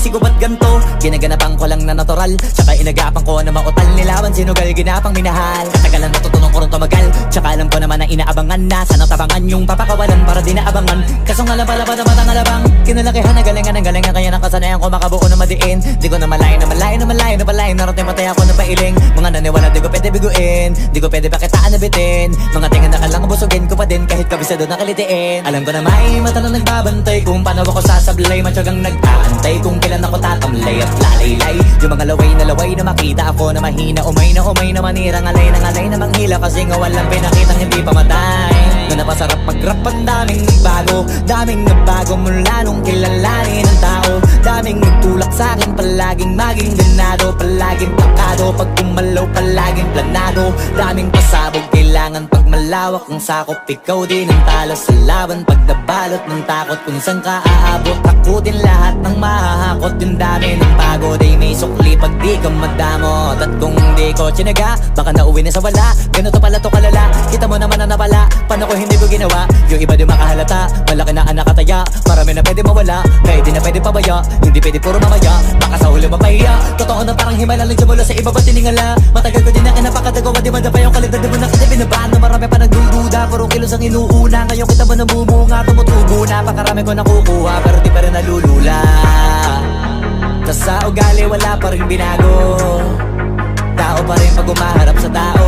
isip ko ba't ganto? Ginaganapan ko lang na natural, tsaka inagapan ko na mautal nilawan. Sinugal ginapang minahal, katagalan natutunan ko rin tumagal. Tsaka alam ko naman na inaabangan na sana tabangan yung papakawalan para di naabangan. Kaso nga lang pala ba naman ang alabang kinalakihan na galingan ng galingan, kaya nakasanayan ko makabuo na madiin. Di ko na malayo na malayo na malayo na malayo, narating patay ako na pailing. Mga naniwala di ko pwede biguin, di ko pwede pakitaan na bitin. Mga tingan na kalang busugin ko pa din kahit kabisado na kalitiin. Alam ko na may mata na nagbabantay kung paano ako sasablay. Matyagang nag-aantay kung kailan ako tatamlay at lalaylay. Yung mga laway na makita ako na mahina, umay na manira, ngalay na manghila. Kasi nga walang pinakitang hindi pamatay. Na napasarap mag-rap, ang daming nagbago, daming nagbago mula nung kilalanin ang tao. Daming nagtulak sa'kin, palaging maging ganado, palaging plakado, pag kumalaw palaging planado. Daming pasabog, kailangan pag malawak ang sakop. Ikaw din ang talo sa laban, pag nabalot ng takot. Kung saan ka aabot, takutin lahat ng mahahakot. Yung dami ng pagod ay may sukli pag di ka madamot. At kung di ko tsinaga, baka nauwi na sa wala. Ganito pala to kalala, kita mo naman na napala. Paano ko hindi ko ginawa? Yung iba di makahalata, malaki na ang nakataya. Marami na pwede mawala, kaya di na pwede pabaya. Hindi pwede puro mamaya, baka sa huli mapahiya. Totoo na parang himala lang siya mula sa iba ba tiningala. Matagal ko din na kinapakatagawa, di madapa yung kalidad. Di mo na kasi binabaan na marami pa nagdududa. Puro kilos ang inuuna, ngayon kita mo namumunga. Tumutubo na, pakarami ko nakukuha, pero di pa rin nalulula. Tas sa ugali wala pa rin binago, tao pa rin pag umaharap sa tao.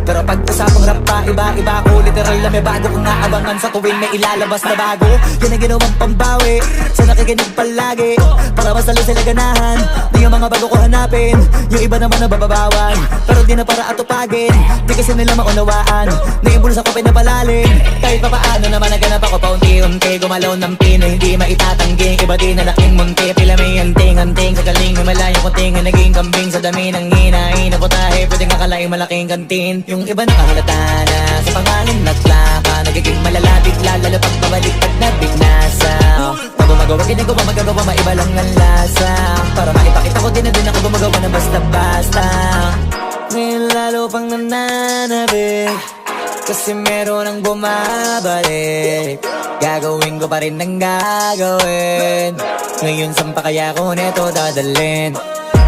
Pero pag usapang rap pa, iba-iba ko. Literal na may bago kong naabangan sa tuwing may ilalabas na bago. Yan ang ginawang pambawi sa nakikinig palagi, para mas lalo sila ganahan na yung mga bago ko hanapin. Yung iba naman nababawan, pero di na para atupagin. Di kasi nila maunawaan na yung bulsa ko pinapalalim. Kahit pa paano naman naganap ako paunti-unti, gumalaw ng pino, hindi maitatanggi. Iba din na laking munti, pila may anting-anting. Sa galing may malayong kunting, naging kambing sa dami ng hinahin na putahe. Pwedeng akalaing malaking kantin. Yung iba nakahalata na sa pangalan at plaka, nagiging malala bigla, lalo pag pabalik pag nabignasa. Pag gumagawa, ginagawa, magagawa, maiba lang ang lasa. Para maipakita ko din na din ako gumagawa ng basta-basta. Ngayon lalo pang nananabik, kasi meron ang bumabalik. Gagawin ko pa rin ang gagawin. Ngayon saan pa kaya ko neto dadalhin?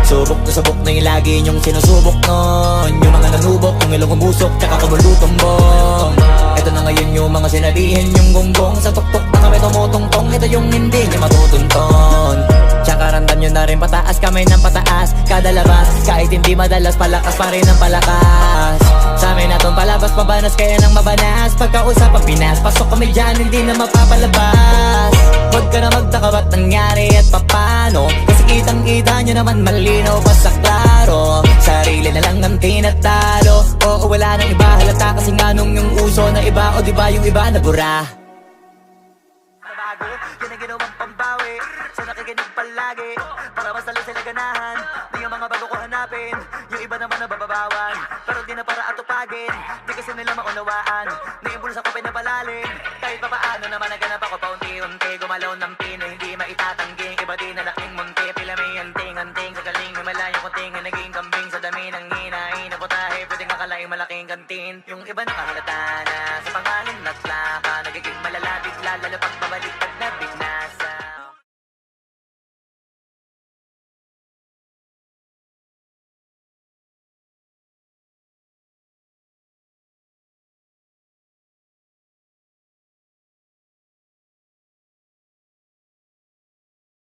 Subok na yung lagi niyong sinusubok nun. Yung mga nanubok, yung ilong umusok, tsaka kumulutumbong. Ito na ngayon yung mga sinabihin yung gonggong. Sa tuktok na kami tumutungtong, ito yung hindi niya matutunton. Tsaka randam nyo na rin pataas, kamay ng pataas kada labas. Kahit hindi madalas, palakas pa rin ang palakas. Sa amin na tong palabas, pabanas kaya nang mabanas. Pagkausap ang Pinas, pasok kami dyan, hindi na mapapalabas. Huwag ka na magtaka ba't nangyari at papano, kasi kitang-kita nyo naman malinaw pa sa klaro. Sarili na lang ang tinatalo, oo wala nang iba halata. Kasi nga nung yung uso na iba, o diba yung iba na bura. Nabago, yan ang ginawang pambawi sa nakikinig palagi, para mas lalo sila ganahan na yung mga bago ko hanapin. Yung iba naman nababawan, pero di na para atupagin. Di kasi nila maunawaan na yung bulsa ko pinapalalim. Kahit pa paano naman naganap ako paunti-unti, gumalaw ng pino, hindi maitatanggi. Iba din na laking munti, pila may anting-anting. Sa galing may malayong kunting, naging kambing sa dami ng hinahin na putahe. Pwedeng akalaing malaking kantin. Yung iba nakahalata